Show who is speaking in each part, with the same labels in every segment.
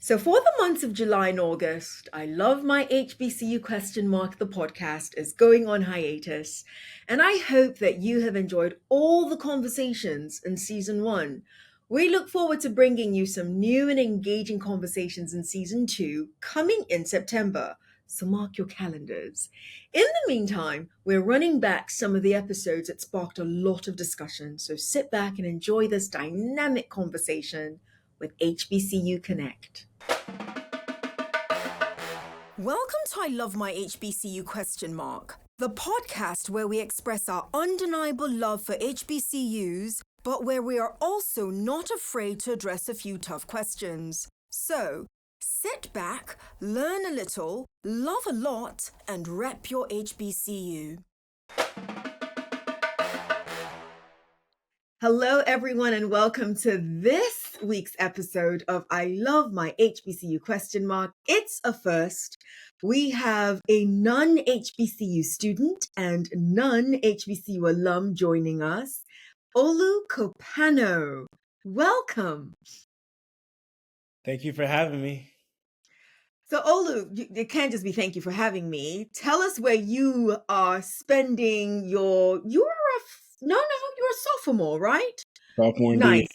Speaker 1: So for the months of July and August, I Love My HBCU the podcast is going on hiatus. And I hope that you have enjoyed all the conversations in season one. We look forward to bringing you some new and engaging conversations in season two coming in September. So mark your calendars. In the meantime, we're running back some of the episodes that sparked a lot of discussion. So sit back and enjoy this dynamic conversation with HBCU Connect. Welcome to I Love My HBCU the podcast where we express our undeniable love for HBCUs, but where we are also not afraid to address a few tough questions. So, sit back, learn a little, love a lot, and rep your HBCU. Hello, everyone, and welcome to this week's episode of I Love My HBCU It's a first. We have a non-HBCU student and non-HBCU alum joining us, Olu Kopano. Welcome.
Speaker 2: Thank you for having me.
Speaker 1: So, Olu, it can't just be thank you for having me. Tell us where you are spending you're a sophomore, right?
Speaker 2: Sophomore indeed.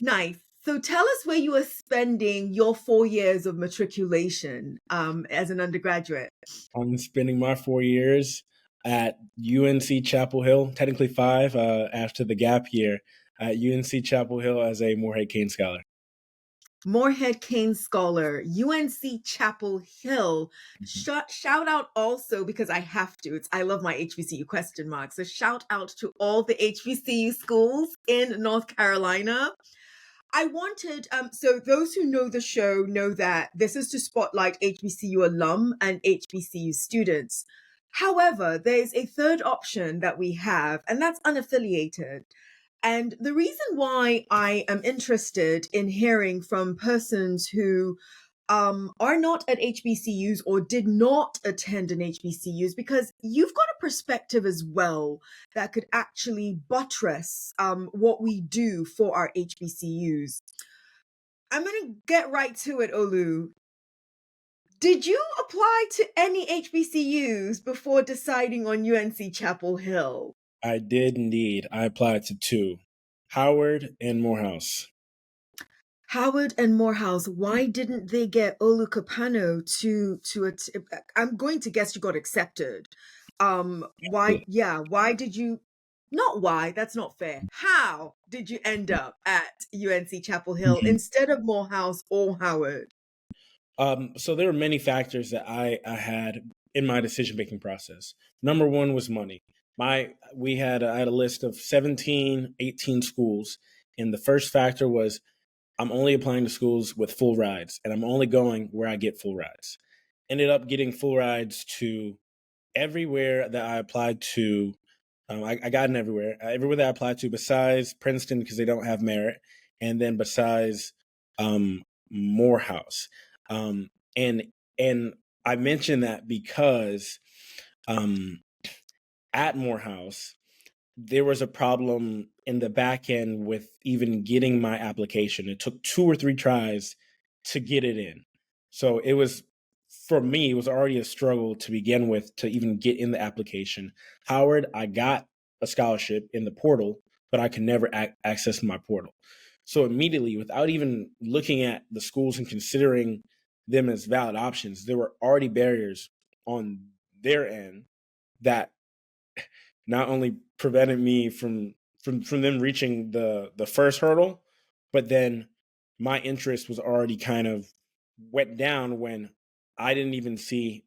Speaker 1: Nice. So tell us where you are spending your 4 years of matriculation as an undergraduate.
Speaker 2: I'm spending my 4 years at UNC Chapel Hill, technically 5 after the gap year, at UNC Chapel Hill as a Morehead Cain Scholar.
Speaker 1: Morehead Cain Scholar, UNC Chapel Hill. Shout out also, because I have to, I love my HBCU ? So shout out to all the HBCU schools in North Carolina. I wanted, so those who know the show know that this is to spotlight HBCU alum and HBCU students. However, there's a third option that we have, and that's unaffiliated. And the reason why I am interested in hearing from persons who are not at HBCUs or did not attend an HBCUs, because you've got a perspective as well that could actually buttress what we do for our HBCUs. I'm going to get right to it, Olu. Did you apply to any HBCUs before deciding on UNC Chapel Hill?
Speaker 2: I did indeed. I applied to 2, Howard and Morehouse.
Speaker 1: Howard and Morehouse, why didn't they get Olu Kopano I'm going to guess you got accepted. Why did you, not why, that's not fair. How did you end up at UNC Chapel Hill instead of Morehouse or Howard?
Speaker 2: So there were many factors that I had in my decision-making process. Number one was money. I had a list of 17, 18 schools, and the first factor was I'm only applying to schools with full rides, and I'm only going where I get full rides. Ended up getting full rides to everywhere that I applied to. I got in everywhere that I applied to besides Princeton because they don't have merit, and then besides Morehouse. And I mention that because at Morehouse, there was a problem in the back end with even getting my application. It took 2 or 3 tries to get it in. So it was, for me, it was already a struggle to begin with to even get in the application. Howard, I got a scholarship in the portal, but I could never access my portal. So immediately, without even looking at the schools and considering them as valid options, there were already barriers on their end that not only prevented me from them reaching the first hurdle, but then my interest was already kind of went down when I didn't even see,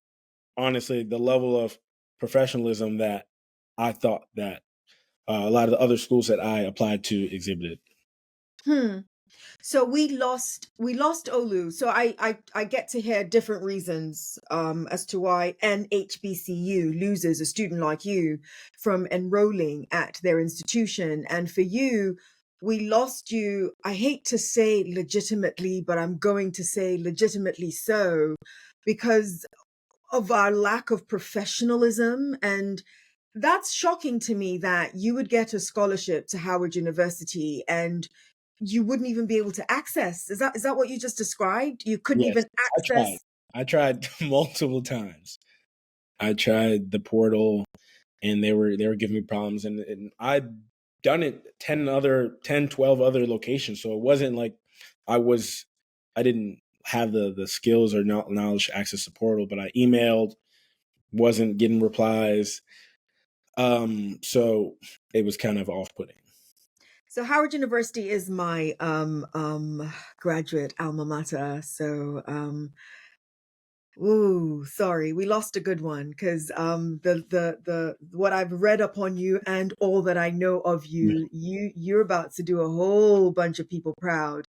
Speaker 2: honestly, the level of professionalism that I thought that a lot of the other schools that I applied to exhibited.
Speaker 1: So we lost Olu. So I get to hear different reasons as to why an HBCU loses a student like you from enrolling at their institution. And for you, we lost you, I hate to say legitimately, but I'm going to say legitimately so, because of our lack of professionalism. And that's shocking to me that you would get a scholarship to Howard University and you wouldn't even be able to access. Is that what you just described? You couldn't
Speaker 2: Yes,
Speaker 1: even
Speaker 2: I tried.
Speaker 1: access.
Speaker 2: I tried multiple times. I tried the portal, and they were giving me problems, and I'd done it 12 other locations, so it wasn't like I didn't have the skills or knowledge to access the portal, but I emailed, wasn't getting replies. So it was kind of off-putting.
Speaker 1: So Howard University is my graduate alma mater. So ooh, sorry, we lost a good one because the what I've read upon you and all that I know of you, you're about to do a whole bunch of people proud.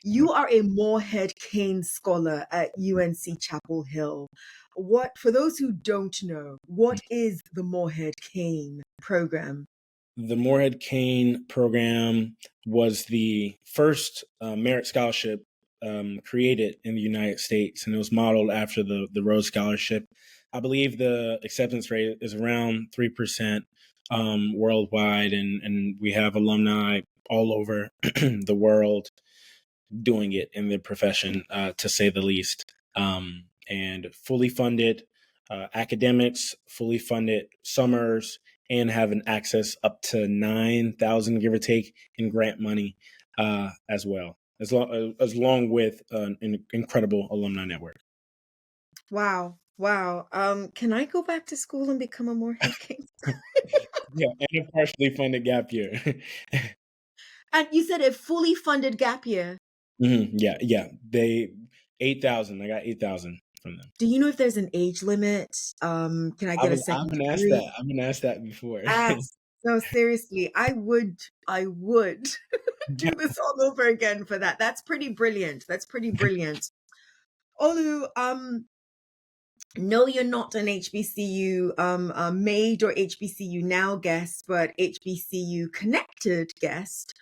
Speaker 1: You are a Moorhead Kane Scholar at UNC Chapel Hill. What, for those who don't know, what is the Moorhead Kane program?
Speaker 2: The Moorhead Kane program was the first merit scholarship created in the United States, and it was modeled after the Rhodes Scholarship. I believe the acceptance rate is around 3% worldwide, and we have alumni all over the world doing it in the profession, to say the least. And fully funded academics, fully funded summers, and having access up to 9,000, give or take, in grant money as well, as long with an incredible alumni network.
Speaker 1: Wow, wow. Can I go back to school and become a Moorhead King?
Speaker 2: Yeah, and a partially funded gap year.
Speaker 1: And you said a fully funded gap year.
Speaker 2: Yeah, yeah. They 8,000. I got 8,000 from them.
Speaker 1: Do you know if there's an age limit? Can I get a
Speaker 2: I've
Speaker 1: second
Speaker 2: been asked
Speaker 1: degree?
Speaker 2: that. I've been asked that before.
Speaker 1: Ask. No, seriously, I would do this all over again for that. That's pretty brilliant. That's pretty brilliant. Olu, no, you're not an HBCU made or HBCU now guest, but HBCU connected guest.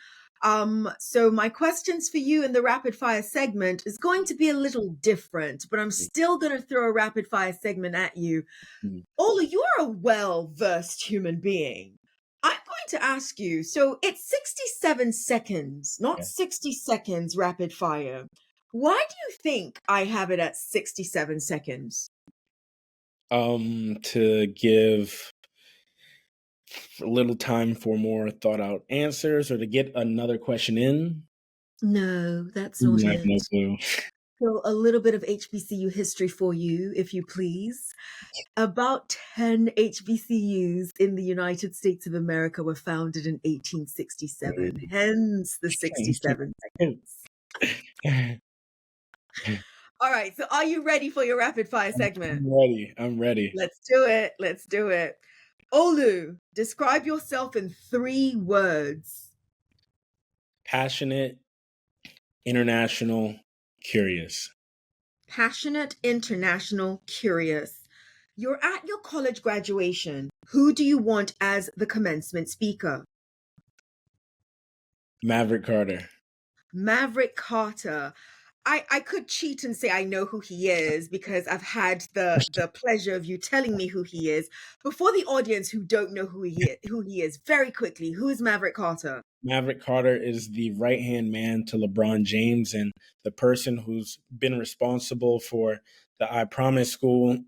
Speaker 1: So my questions for you in the rapid fire segment is going to be a little different, but I'm still going to throw a rapid fire segment at you.
Speaker 2: Mhm.
Speaker 1: Ola, you are a well-versed human being. I'm going to ask you, so it's 67 seconds, not
Speaker 2: Yeah.
Speaker 1: 60 seconds rapid fire. Why do you think I have it at 67 seconds?
Speaker 2: To give a little time for more thought out answers or to get another question in.
Speaker 1: No, that's not
Speaker 2: I have no
Speaker 1: it.
Speaker 2: clue.
Speaker 1: So a little bit of HBCU history for you, if you please. About 10 HBCUs in the United States of America were founded in 1867, hence the 67 seconds. All right, so are you ready for your rapid fire segment?
Speaker 2: I'm ready. I'm ready.
Speaker 1: Let's do it. Let's do it. Olu, describe yourself in 3 words.
Speaker 2: Passionate, international, curious.
Speaker 1: Passionate, international, curious. You're at your college graduation. Who do you want as the commencement speaker?
Speaker 2: Maverick Carter.
Speaker 1: Maverick Carter. I could cheat and say I know who he is because I've had the pleasure of you telling me who he is. But for the audience who don't know who he is, very quickly, who is Maverick Carter?
Speaker 2: Maverick Carter is the right hand man to LeBron James and the person who's been responsible for the I Promise School,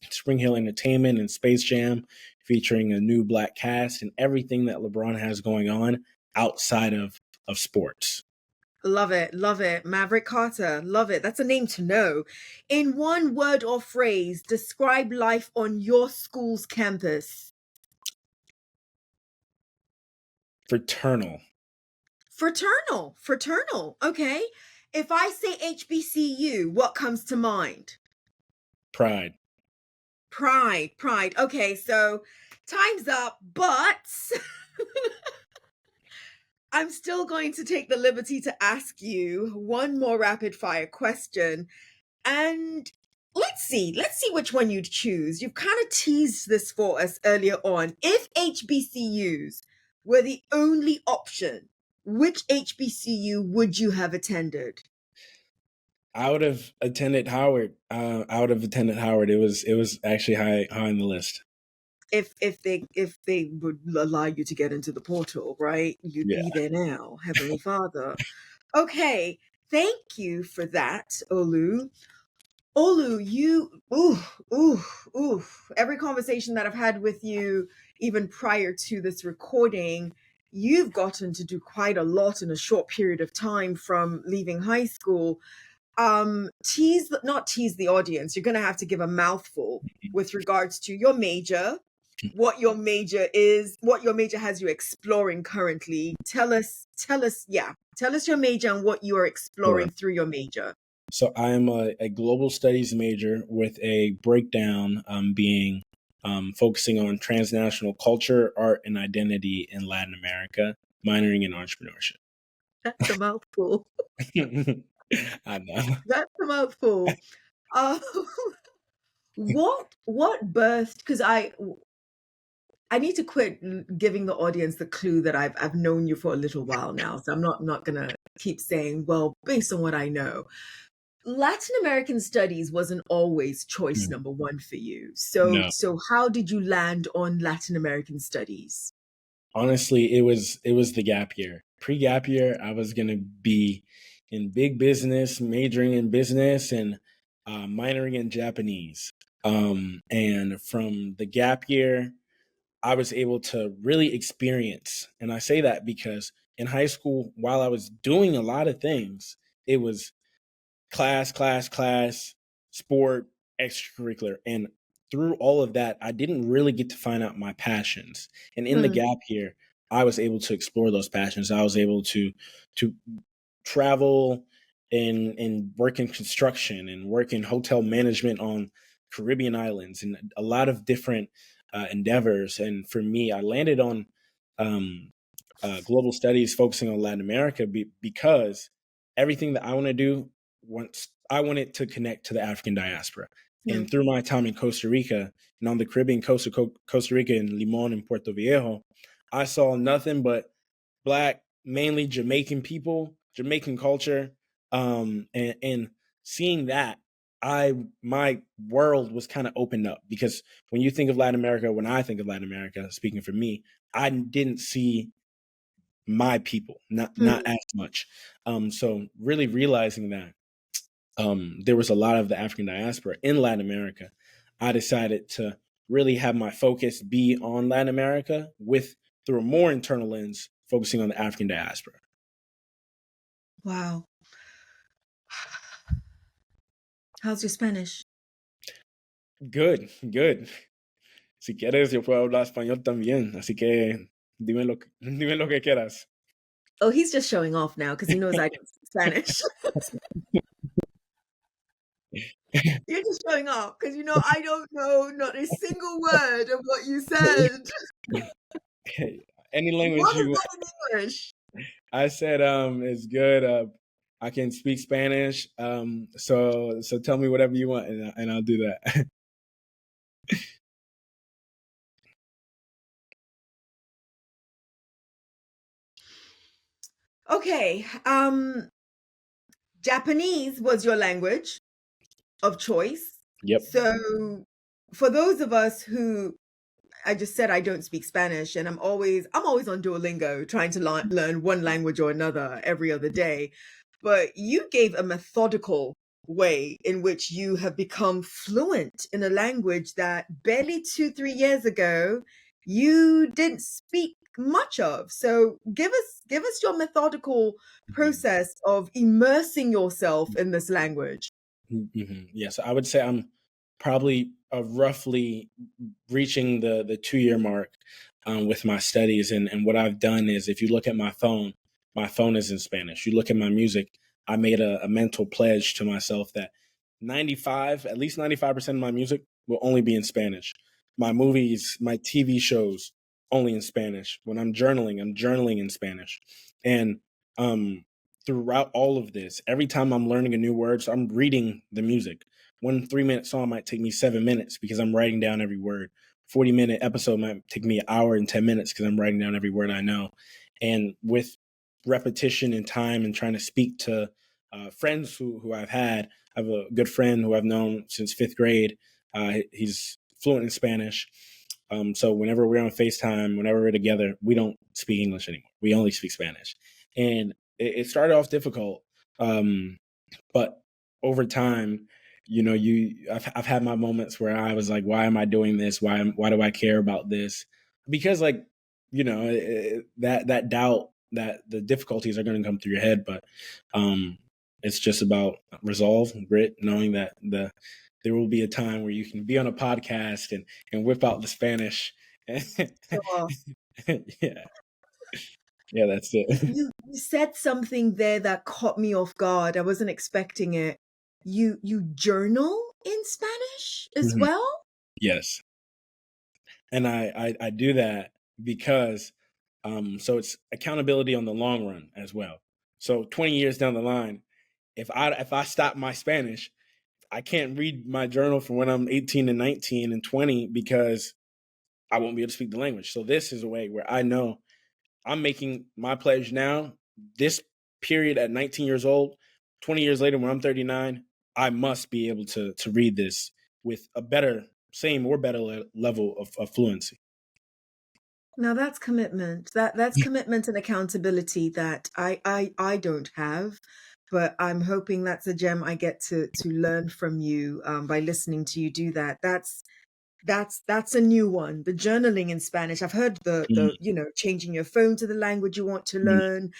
Speaker 2: Spring Hill Entertainment, and Space Jam, featuring a new black cast and everything that LeBron has going on outside of sports.
Speaker 1: Love it, love it. Maverick Carter, love it. That's a name to know. In one word or phrase, describe life on your school's campus.
Speaker 2: Fraternal.
Speaker 1: Fraternal, fraternal. Okay. If I say HBCU, what comes to mind?
Speaker 2: Pride.
Speaker 1: Pride, pride. Okay, so time's up, but I'm still going to take the liberty to ask you one more rapid fire question. And let's see which one you'd choose. You've kind of teased this for us earlier on. If HBCUs were the only option, which HBCU would you have attended?
Speaker 2: I would have attended Howard. I would have attended Howard. It was actually high on the list.
Speaker 1: if they would allow you to get into the portal, right? You'd
Speaker 2: Yeah.
Speaker 1: be there now, Heavenly Father. Okay, thank you for that, Olu. Olu, ooh. Every conversation that I've had with you, even prior to this recording, you've gotten to do quite a lot in a short period of time from leaving high school. Not tease the audience. You're gonna have to give a mouthful with regards to your major, what your major is, what your major has you exploring currently. Tell us your major and what you are
Speaker 2: Sure.
Speaker 1: exploring through your major.
Speaker 2: So I am a global studies major with a breakdown being focusing on transnational culture, art, and identity in Latin America, minoring in entrepreneurship.
Speaker 1: That's a mouthful.
Speaker 2: I know.
Speaker 1: That's a mouthful. Uh, what birthed? Because I need to quit giving the audience the clue that I've known you for a little while now. So I'm not gonna keep saying, well, based on what I know. Latin American studies wasn't always choice
Speaker 2: Mm,
Speaker 1: number one for you. So
Speaker 2: no.
Speaker 1: so how did you land on Latin American studies?
Speaker 2: Honestly, it was the gap year. Pre-gap year, I was gonna be in big business, majoring in business, and minoring in Japanese. And from the gap year, I was able to really experience. And I say that because in high school, while I was doing a lot of things, it was class, sport, extracurricular. And through all of that, I didn't really get to find out my passions. And in the
Speaker 1: Hmm.
Speaker 2: gap here, I was able to explore those passions. I was able to travel and work in construction and work in hotel management on Caribbean islands and a lot of different endeavors. And for me, I landed on um, global studies focusing on Latin America because everything that I want to do, once I want it to connect to the African diaspora.
Speaker 1: Hmm.
Speaker 2: And through my time in Costa Rica and on the Caribbean coast of Costa Rica in Limon and Puerto Viejo, I saw nothing but Black, mainly Jamaican people, Jamaican culture, and seeing that, I my world was kind of opened up because when you think of Latin America, when I think of Latin America, speaking for me, I didn't see my people, not
Speaker 1: Hmm.
Speaker 2: as much. So really realizing that there was a lot of the African diaspora in Latin America, I decided to really have my focus be on Latin America with through a more internal lens, focusing on the African diaspora.
Speaker 1: Wow. How's your Spanish?
Speaker 2: Good, good. Si quieres, yo puedo hablar español también, así que dime lo que quieras.
Speaker 1: Oh, he's just showing off now because he knows I don't speak Spanish. You're just showing off because you know I don't know not a single word of what you said.
Speaker 2: Any language
Speaker 1: What is
Speaker 2: you
Speaker 1: that in English?
Speaker 2: I said it's good. I can speak Spanish. So tell me whatever you want, and I'll do that.
Speaker 1: Okay, Japanese was your language of choice.
Speaker 2: Yep.
Speaker 1: So for those of us who I just said I don't speak Spanish, and I'm always on Duolingo trying to learn one language or another every other day. But you gave a methodical way in which you have become fluent in a language that barely 2 3 years ago you didn't speak much of. So give us your methodical process of immersing yourself in this language.
Speaker 2: Mm-hmm. Yeah, so I would say I'm probably roughly reaching the 2 year mark with my studies, and what I've done is if you look at my phone is in Spanish. You look at my music, I made a mental pledge to myself that at least 95% of my music will only be in Spanish. My movies, my TV shows, only in Spanish. When I'm journaling in Spanish, and um, throughout all of this, every time I'm learning a new word, so I'm reading the music. 1 3 minute song might take me 7 minutes because I'm writing down every word. 40-minute episode might take me an hour and 10 minutes because I'm writing down every word I know. And with repetition and time and trying to speak to friends who I've had, I have a good friend who I've known since fifth grade. He's fluent in Spanish. So whenever we're on FaceTime, whenever we're together, we don't speak English anymore. We only speak Spanish. And it started off difficult. But over time, I've had my moments where I was like, why am I doing this? Why do I care about this? Because like, that doubt, that the difficulties are going to come through your head, but it's just about resolve, grit, knowing that there will be a time where you can be on a podcast and whip out the Spanish.
Speaker 1: Sure.
Speaker 2: Yeah. Yeah, that's it.
Speaker 1: You said something there that caught me off guard. I wasn't expecting it. You journal in Spanish as
Speaker 2: Mhm.
Speaker 1: well?
Speaker 2: Yes. And I do that because so it's accountability on the long run as well. So 20 years down the line, if I stop my Spanish, I can't read my journal from when I'm 18 and 19 and 20 because I won't be able to speak the language. So this is a way where I know I'm making my pledge now. This period at 19 years old, 20 years later when I'm 39, I must be able to read this with a better, same or better level of fluency.
Speaker 1: Now that's commitment. That's commitment and accountability that I don't have, but I'm hoping that's a gem I get to learn from you by listening to you do that. That's a new one. The journaling in Spanish. I've heard
Speaker 2: Mm,
Speaker 1: changing your phone to the language you want to
Speaker 2: mm,
Speaker 1: learn,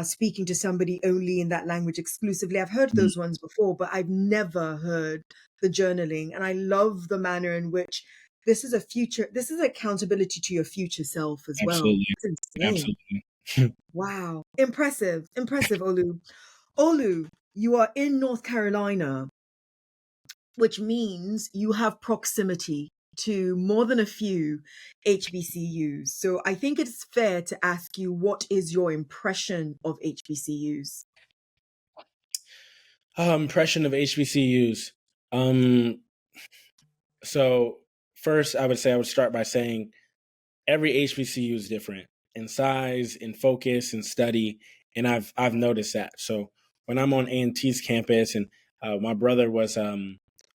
Speaker 1: speaking to somebody only in that language exclusively. I've heard
Speaker 2: mm.
Speaker 1: those ones before, but I've never heard the journaling. And I love the manner in which this is accountability to your future self as well.
Speaker 2: Absolutely.
Speaker 1: It's insane.
Speaker 2: Absolutely.
Speaker 1: Wow. Impressive. Impressive, Olu. Olu, you are in North Carolina, which means you have proximity to more than a few HBCUs. So I think it's fair to ask you, what is your impression of HBCUs?
Speaker 2: Impression of HBCUs. Um, so first, I would start by saying every HBCU is different in size, in focus, in study, and I've noticed that. So when I'm on A&T's campus and my brother was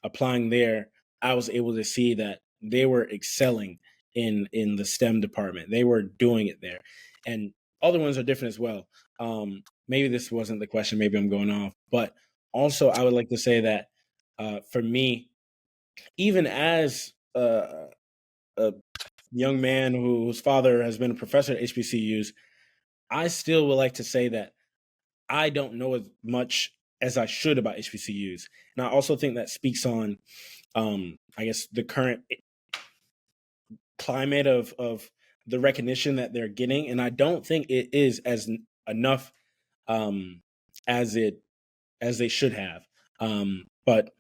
Speaker 2: applying there, I was able to see that they were excelling in the STEM department. They were doing it there, and other ones are different as well. Maybe this wasn't the question. Maybe I'm going off, but also I would like to say that for me, even as a young man whose father has been a professor at HBCUs, I still would like to say that I don't know as much as I should about HBCUs. And I also think that speaks on, I guess, the current climate of the recognition that they're getting. And I don't think it is as enough um, as as they should have. But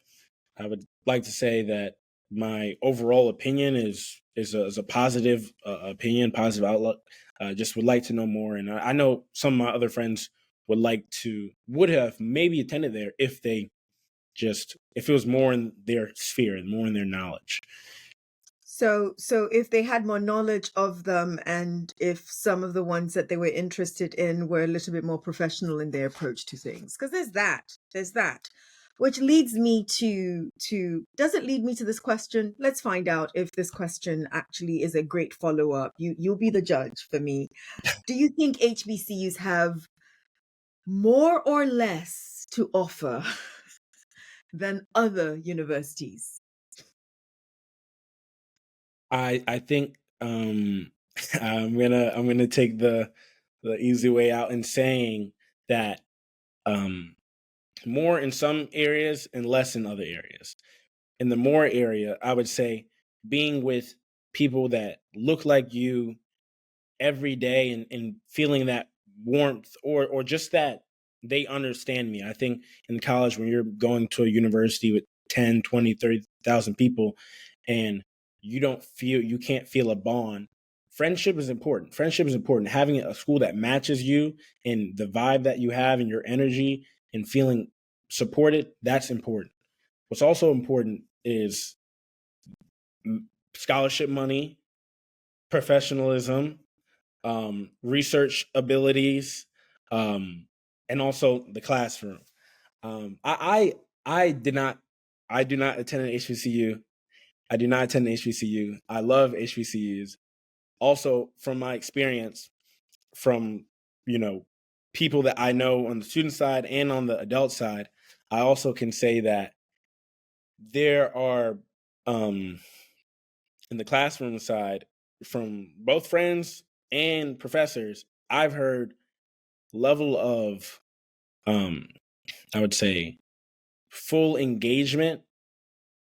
Speaker 2: I would like to say that my overall opinion is a positive opinion, positive outlook. Just would like to know more, and I know some of my other friends would have maybe attended there if it was more in their sphere and more in their knowledge.
Speaker 1: So if they had more knowledge of them, and if some of the ones that they were interested in were a little bit more professional in their approach to things, because there's that, which leads me to does it lead me to this question? Let's find out if this question actually is a great follow-up. You'll be the judge for me. Do you think HBCUs have more or less to offer than other universities?
Speaker 2: I think I'm gonna take the easy way out in saying that um, more in some areas and less in other areas. In the more area, I would say being with people that look like you every day and feeling that warmth or just that they understand me. I think in college when you're going to a university with 10, 20, 30,000 people and you can't feel a bond. Friendship is important. Friendship is important. Having a school that matches you and the vibe that you have and your energy and feeling supported, that's important. What's also important is scholarship money, professionalism, research abilities, and also the classroom. I do not attend an HBCU, I do not attend an HBCU. I love HBCUs. Also, from my experience, from people that I know on the student side and on the adult side, I also can say that there are in the classroom side, from both friends and professors, I've heard level of I would say full engagement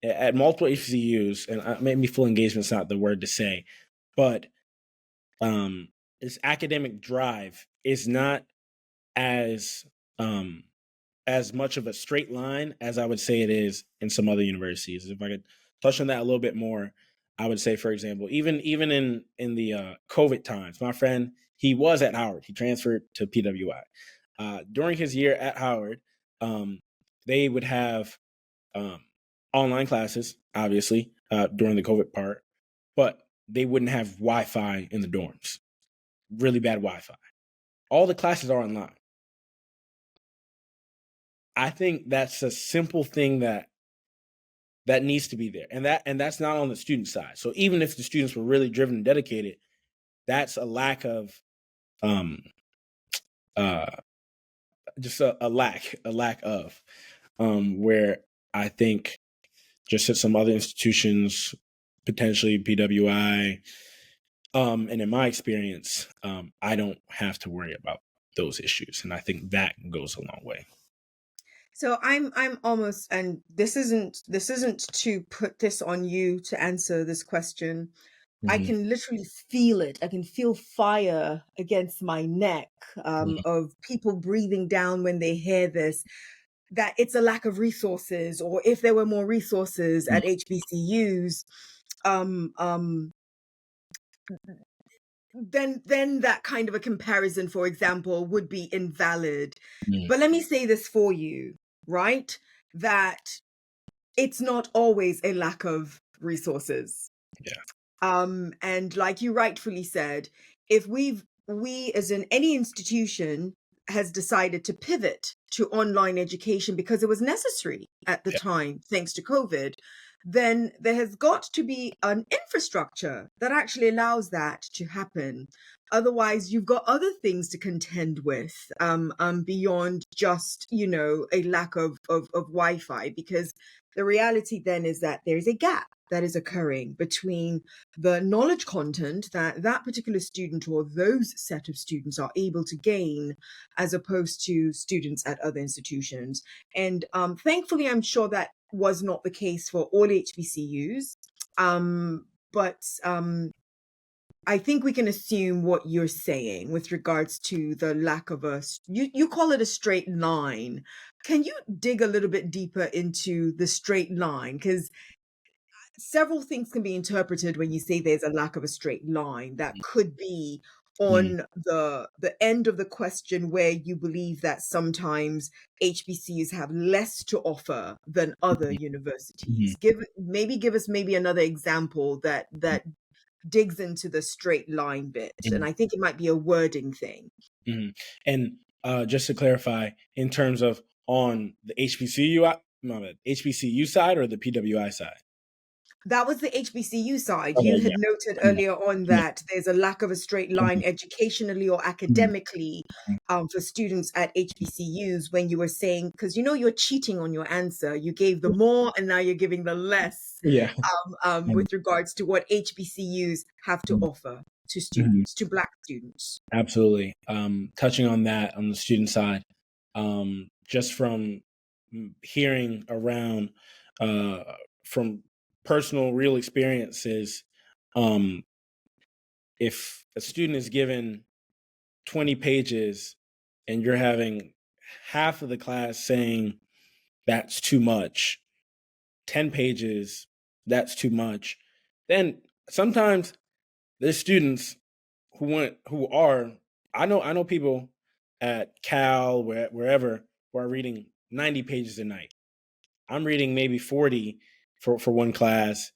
Speaker 2: at multiple HBCUs, and maybe full engagement is not the word to say, but this academic drive is not as um, as much of a straight line as I would say it is in some other universities. If I could touch on that a little bit more, I would say, for example, even in the COVID times, my friend, he was at Howard. He transferred to PWI. During his year at Howard, they would have um, online classes, obviously, during the COVID part, but they wouldn't have Wi-Fi in the dorms. Really bad Wi-Fi. All the classes are online. I think that's a simple thing that needs to be there, and that's not on the student side. So even if the students were really driven and dedicated, that's a lack of um uh just a lack of where I think just at some other institutions, potentially PWI, and in my experience, I don't have to worry about those issues, and I think that goes a long way.
Speaker 1: So I'm almost, and this isn't to put this on you to answer this question. I
Speaker 2: Hmm.
Speaker 1: can literally feel it. I can feel fire against my neck, of people breathing down when they hear this, that it's a lack of resources, or if there were more resources at HBCUs, um, um, then that kind of a comparison, for example, would be invalid.
Speaker 2: Hmm.
Speaker 1: But let me say this for you, right? That it's not always a lack of resources.
Speaker 2: Yeah.
Speaker 1: And like you rightfully said, if we as in any institution has decided to pivot to online education because it was necessary at the
Speaker 2: Yeah.
Speaker 1: time, thanks to COVID, then there has got to be an infrastructure that actually allows that to happen. Otherwise, you've got other things to contend with, beyond just, a lack of Wi-Fi, because the reality then is that there's a gap that is occurring between the knowledge content that that particular student or those set of students are able to gain, as opposed to students at other institutions. And thankfully, I'm sure that was not the case for all HBCUs. But I think we can assume what you're saying with regards to the lack of you call it a straight line. Can you dig a little bit deeper into the straight line? Because several things can be interpreted when you say there's a lack of a straight line. That could be
Speaker 2: Mhm.
Speaker 1: on the end of the question, where you believe that sometimes HBCUs have less to offer than other
Speaker 2: Mhm.
Speaker 1: universities. Give us maybe another example that digs into the straight line bit. And
Speaker 2: Mhm.
Speaker 1: I think it might be a wording thing.
Speaker 2: Mhm. And just to clarify, in terms of on the HBCU side or the PWI side?
Speaker 1: That was the HBCU side.
Speaker 2: Okay,
Speaker 1: You
Speaker 2: yeah.
Speaker 1: had noted
Speaker 2: Yeah.
Speaker 1: earlier on
Speaker 2: Yeah.
Speaker 1: that there's a lack of a straight line
Speaker 2: Mhm.
Speaker 1: educationally or
Speaker 2: Mhm.
Speaker 1: academically, for students at HBCUs, when you were saying, because you're cheating on your answer. You gave the more and now you're giving the less,
Speaker 2: Yeah. Mhm.
Speaker 1: with regards to what HBCUs have to offer to
Speaker 2: Mhm.
Speaker 1: students, to Black students.
Speaker 2: Absolutely. Touching on that on the student side, just from hearing around uh, from personal real experiences, um, if a student is given 20 pages and you're having half of the class saying that's too much, 10 pages, that's too much, then sometimes there's students who are I know people at Cal, wherever, who are reading 90 pages a night. I'm reading maybe 40 for one class,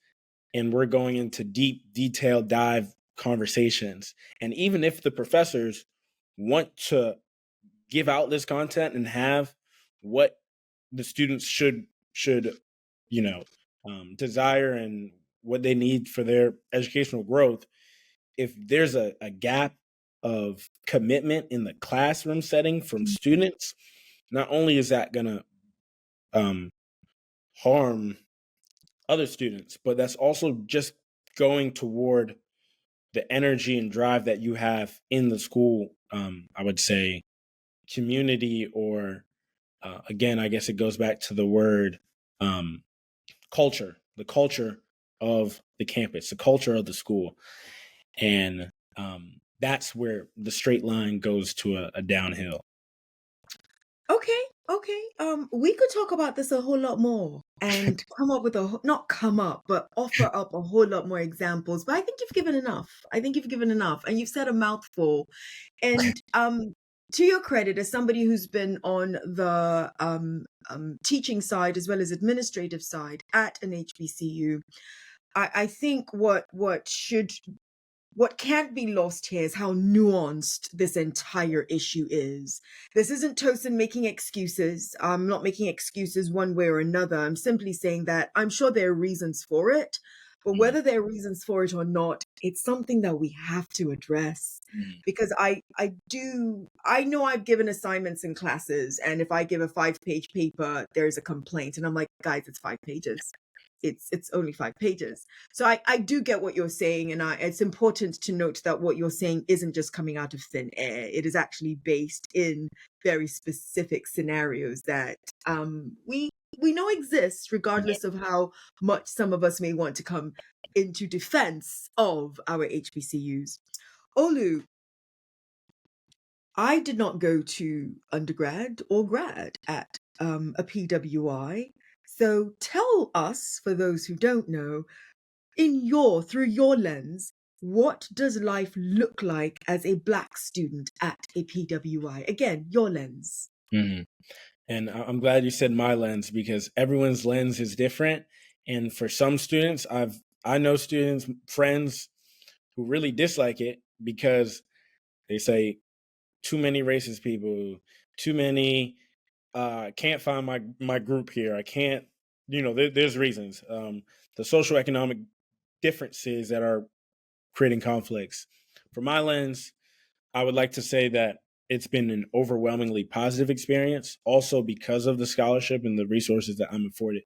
Speaker 2: and we're going into deep, detailed dive conversations. And even if the professors want to give out this content and have what the students should desire and what they need for their educational growth, if there's a gap of commitment in the classroom setting from students, not only is that going to harm other students, but that's also just going toward the energy and drive that you have in the school. I would say community, or again, I guess it goes back to the word culture, the culture of the campus, the culture of the school. And that's where the straight line goes to a downhill.
Speaker 1: Okay, okay. We could talk about this a whole lot more and come up with not come up, but offer up a whole lot more examples. But I think you've given enough. I think you've given enough, and you've said a mouthful. And to your credit, as somebody who's been on the teaching side as well as administrative side at an HBCU, I think what can't be lost here is how nuanced this entire issue is. This isn't Tosin making excuses. I'm not making excuses one way or another. I'm simply saying that I'm sure there are reasons for it, but whether there are reasons for it or not, it's something that we have to address. Because I know I've given assignments in classes, and if I give a 5-page paper, there's a complaint, and I'm like, guys, it's 5 pages. It's only 5 pages. So I do get what you're saying, and it's important to note that what you're saying isn't just coming out of thin air. It is actually based in very specific scenarios that we know exist, regardless of how much some of us may want to come into defense of our HBCUs. Olu, I did not go to undergrad or grad at a PWI. So tell us, for those who don't know, through your lens, what does life look like as a Black student at a PWI? Again, your lens.
Speaker 2: Mm-hmm. And I'm glad you said my lens, because everyone's lens is different. And for some students, I know students, friends who really dislike it because they say too many racist people, too many, can't find my group here. I can't, there's reasons. The social economic differences that are creating conflicts. From my lens, I would like to say that it's been an overwhelmingly positive experience, also because of the scholarship and the resources that I'm afforded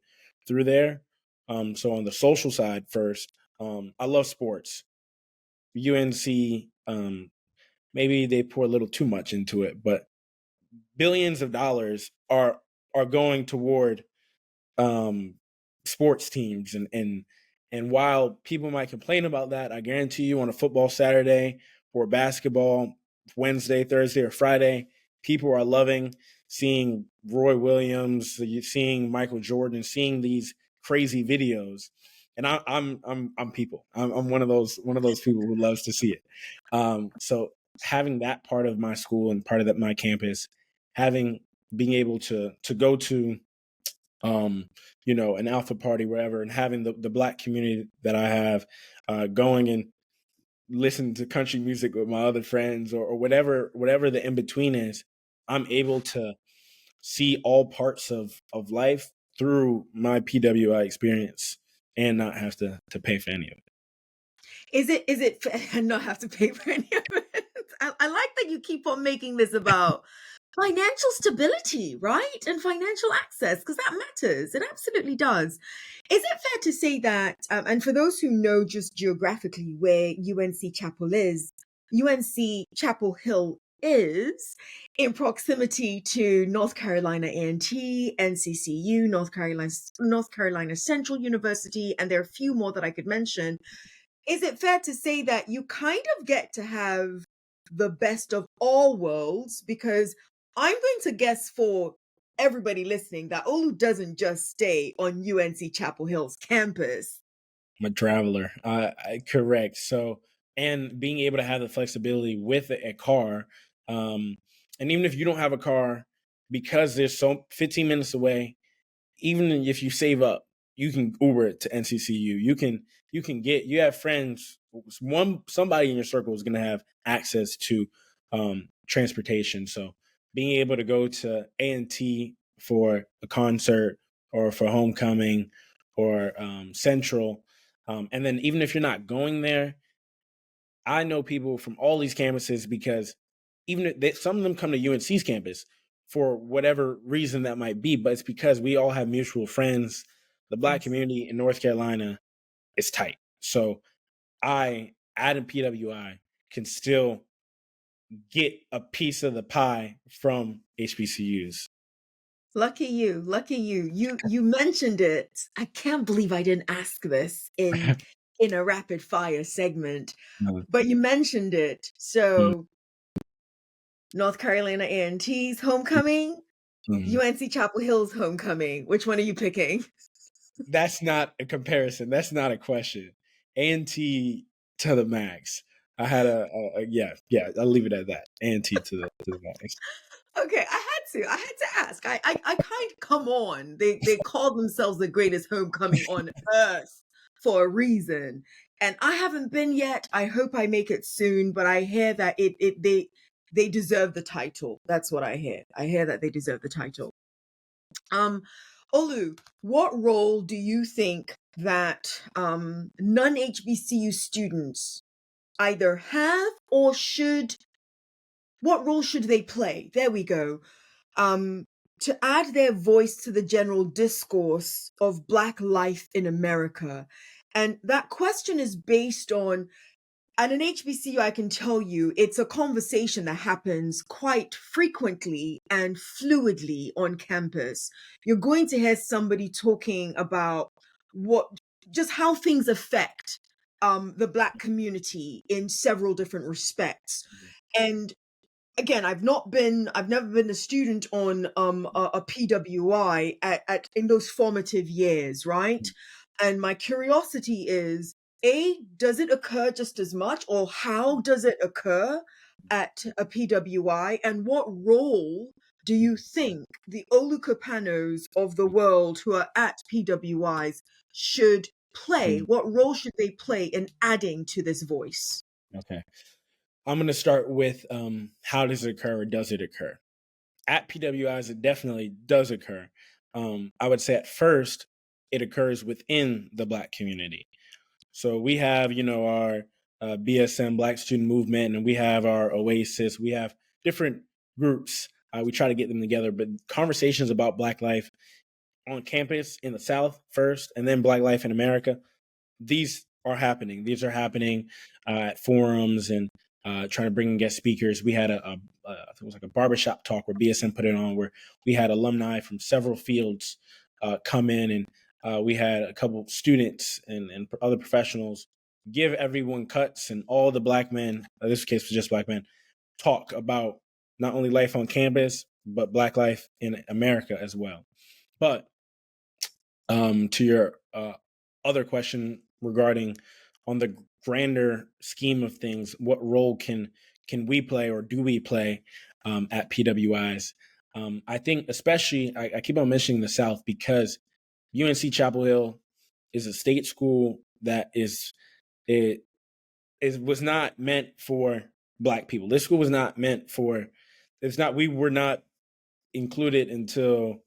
Speaker 2: through there. So on the social side first, I love sports. UNC, maybe they pour a little too much into it, but billions of dollars are going toward sports teams, and while people might complain about that, I guarantee you on a football Saturday or basketball Wednesday, Thursday, or Friday, people are loving seeing Roy Williams, seeing Michael Jordan, seeing these crazy videos. And I'm people. I'm one of those people who loves to see it. So having that part of my school and part of my campus, being able to go to an alpha party wherever, and having the Black community that I have, going and listen to country music with my other friends, or whatever the in between is, I'm able to see all parts of life through my PWI experience and not have to pay for any of it.
Speaker 1: Is it not have to pay for any of it? I like that you keep on making this about financial stability, right? And financial access, because that matters. It absolutely does. Is it fair to say that, and for those who know just geographically where UNC Chapel is, UNC Chapel Hill is in proximity to North Carolina A&T, NCCU, North Carolina Central University, and there are a few more that I could mention. Is it fair to say that you kind of get to have the best of all worlds? Because I'm going to guess for everybody listening that Olu doesn't just stay on UNC Chapel Hill's campus.
Speaker 2: I'm a traveler. Correct. So, and being able to have the flexibility with a car, and even if you don't have a car, because there's 15 minutes away, even if you save up, you can Uber it to NCCU. You have friends. Somebody in your circle is going to have access to transportation. So being able to go to A&T for a concert, or for homecoming, or Central, And then even if you're not going there, I know people from all these campuses because even if some of them come to UNC's campus for whatever reason that might be, but it's because we all have mutual friends. The Black
Speaker 1: Yes.
Speaker 2: community in North Carolina is tight. So I, at a PWI, can still get a piece of the pie from HBCUs.
Speaker 1: Lucky you, lucky you. You mentioned it. I can't believe I didn't ask this in a rapid fire segment,
Speaker 2: Mm,
Speaker 1: but you mentioned it.
Speaker 2: mm,
Speaker 1: So North Carolina A&T's homecoming,
Speaker 2: mm.
Speaker 1: UNC Chapel Hill's homecoming. Which one are you picking?
Speaker 2: That's not a comparison. That's not a question. A&T to the max. I had yeah. I'll leave it at that. A&T to the max.
Speaker 1: Okay, I had to ask. I kind of come on. They call themselves the greatest homecoming on earth for a reason, and I haven't been yet. I hope I make it soon, but I hear that they deserve the title. That's what I hear. I hear that they deserve the title. Um, Olu, what role do you think that non HBCU students either have or should? What role should they play? There we go, to add their voice to the general discourse of Black life in America. And that question is based on, at an HBCU, I can tell you, it's a conversation that happens quite frequently and fluidly on campus. You're going to hear somebody talking about what, just how things affect the Black community in several different respects. And again, I've never been a student on a PWI at in those formative years, right? And my curiosity is, A, does it occur just as much, or how does it occur at a PWI? And what role do you think the Olu Kopanos of the world who are at PWIs should play?
Speaker 2: Mm,
Speaker 1: What role should they play in adding to this voice?
Speaker 2: okay. I'm going to start with how does it occur or does it occur? At PWIs, it definitely does occur. I would say at first, it occurs within the Black community. So we have, our BSM Black Student Movement, and we have our Oasis. We have different groups. We try to get them together, but conversations about Black life on campus in the South first, and then Black life in America, these are happening. These are happening at forums and trying to bring in guest speakers. We had I think it was like a barbershop talk where BSM put it on, where we had alumni from several fields come in, and we had a couple students and other professionals give everyone cuts, and all the Black men, in this case was just Black men, talk about not only life on campus, but Black life in America as well. But to your other question regarding on the grander scheme of things, what role can we play or do we play at PWIs? I think especially I keep on mentioning the South because UNC Chapel Hill is a state school that was not meant for Black people. This school was not meant for. It's not. We were not included until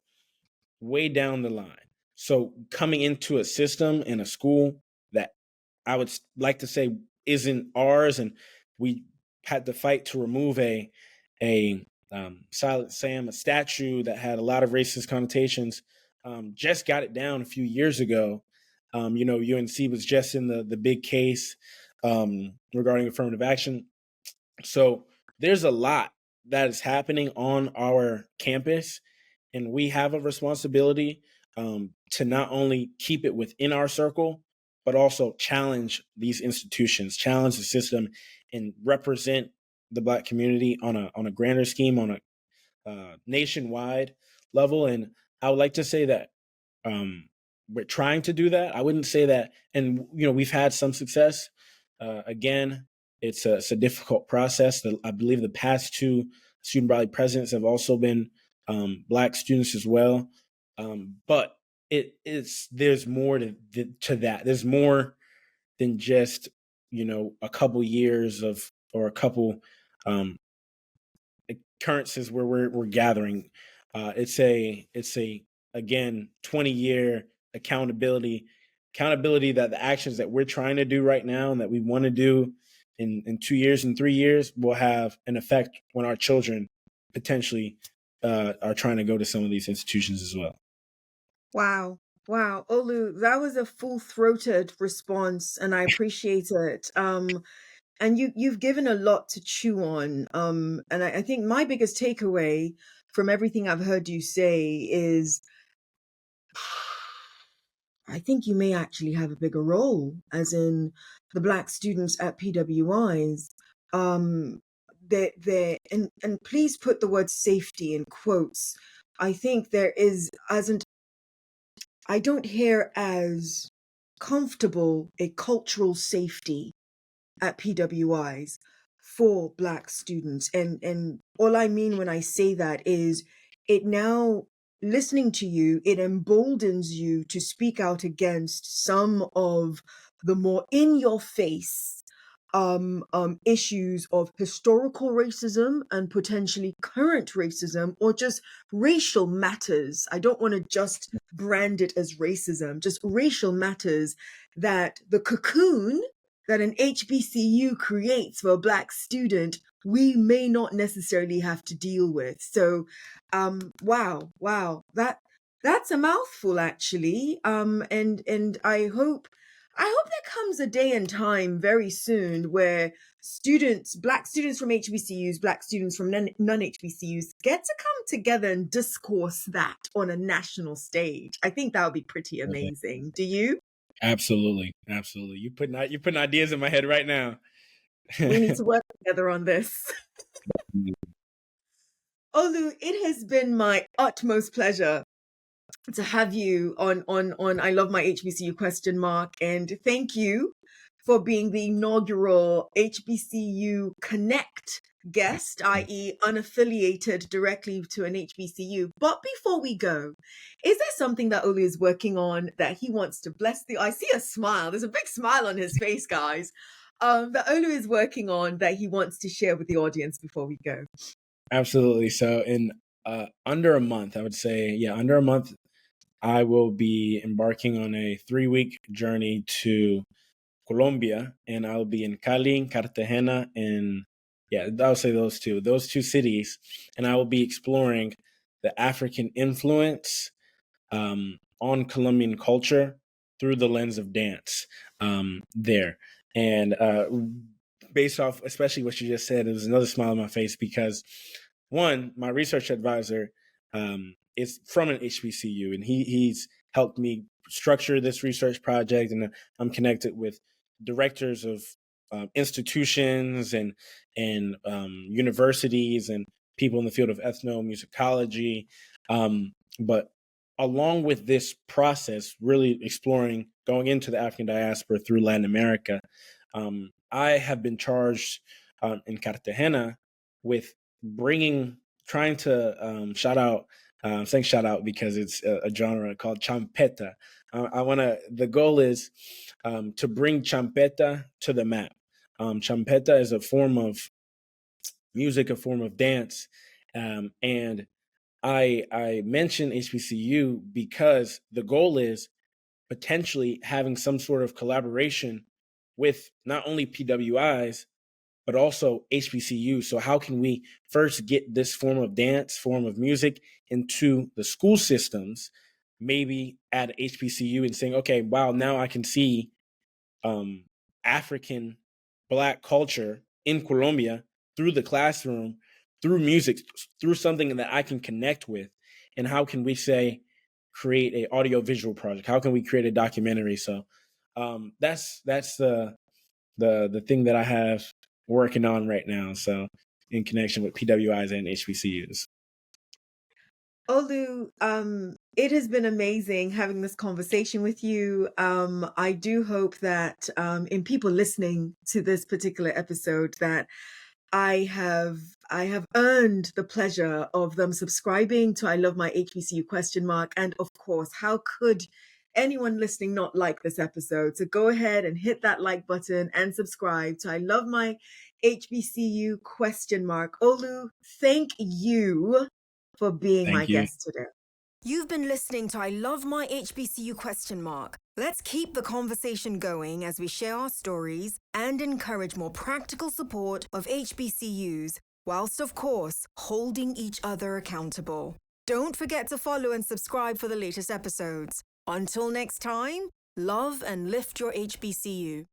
Speaker 2: way down the line. So coming into a system in a school that I would like to say isn't ours, and we had to fight to remove a Silent Sam, a statue that had a lot of racist connotations. Just got it down a few years ago. UNC was just in the big case regarding affirmative action. So there's a lot that is happening on our campus, and we have a responsibility to not only keep it within our circle, but also challenge these institutions, challenge the system, and represent the Black community on a grander scheme, on a nationwide level. And I would like to say that we're trying to do that. I wouldn't say that, and we've had some success. Again, it's a difficult process. I believe the past two student body presidents have also been Black students as well. But there's more to that. There's more than just a couple years of or a couple um, occurrences where we're gathering. It's a again 20-year accountability accountability that the actions that we're trying to do right now and that we want to do in 2 years and 3 years will have an effect when our children potentially are trying to go to some of these institutions as well.
Speaker 1: Wow. Wow. Olu, that was a full-throated response and I appreciate it. And you've given a lot to chew on. And I think my biggest takeaway from everything I've heard you say is I think you may actually have a bigger role, as in the Black students at PWIs. And please put the word safety in quotes. I think there is, I don't hear as comfortable a cultural safety at PWIs for Black students. And all I mean when I say that is it now, listening to you, it emboldens you to speak out against some of the more in your face issues of historical racism and potentially current racism or just racial matters. I don't want to just brand it as racism, just racial matters that the cocoon that an HBCU creates for a Black student, we may not necessarily have to deal with. So, wow, that's a mouthful, actually. And I hope there comes a day and time very soon where students, Black students from HBCUs, Black students from non-HBCUs get to come together and discourse that on a national stage. I think that would be pretty amazing. Do you?
Speaker 2: Absolutely. You're putting ideas in my head right now.
Speaker 1: We need to work together on this. Olu, it has been my utmost pleasure to have you on I Love My HBCU question mark, and thank you for being the inaugural HBCU Connect guest, i.e. unaffiliated directly to an HBCU. But before we go, is there something that Olu is working on that he wants to bless I see a smile. There's a big smile on his face, guys. That Olu is working on that he wants to share with the audience before we go.
Speaker 2: Absolutely. So in under a month, I would say, under a month, I will be embarking on a 3-week journey to Colombia, and I'll be in Cali, Cartagena, and I'll say those two cities, and I will be exploring the African influence on Colombian culture through the lens of dance there. And based off, especially what you just said, it was another smile on my face because, one, my research advisor is from an HBCU, and he's helped me structure this research project, and I'm connected with directors of institutions and universities and people in the field of ethnomusicology. But along with this process, really exploring going into the African diaspora through Latin America, I have been charged in Cartagena with trying to shout out, saying shout out because it's a genre called champeta. The goal is to bring champeta to the map. Champeta is a form of music, a form of dance, and I mention HBCU because the goal is potentially having some sort of collaboration with not only PWIs, but also HBCU. So how can we first get this form of dance, form of music into the school systems, maybe at HBCU and saying, okay, wow, now I can see African Black culture in Colombia through the classroom, through music, through something that I can connect with. And how can we create a audio visual project? How can we create a documentary? So that's the thing that I have working on right now. So in connection with PWIs and HBCUs.
Speaker 1: Olu, it has been amazing having this conversation with you. I do hope that in people listening to this particular episode that I have earned the pleasure of them subscribing to I Love My HBCU question mark. And of course, how could anyone listening not like this episode? So go ahead and hit that like button and subscribe to I Love My HBCU question mark. Olu, thank you for being my
Speaker 2: Thank you.
Speaker 1: guest today. You've been listening to I Love My HBCU ? Let's keep the conversation going as we share our stories and encourage more practical support of HBCUs, whilst of course holding each other accountable. Don't forget to follow and subscribe for the latest episodes. Until next time, love and lift your HBCU.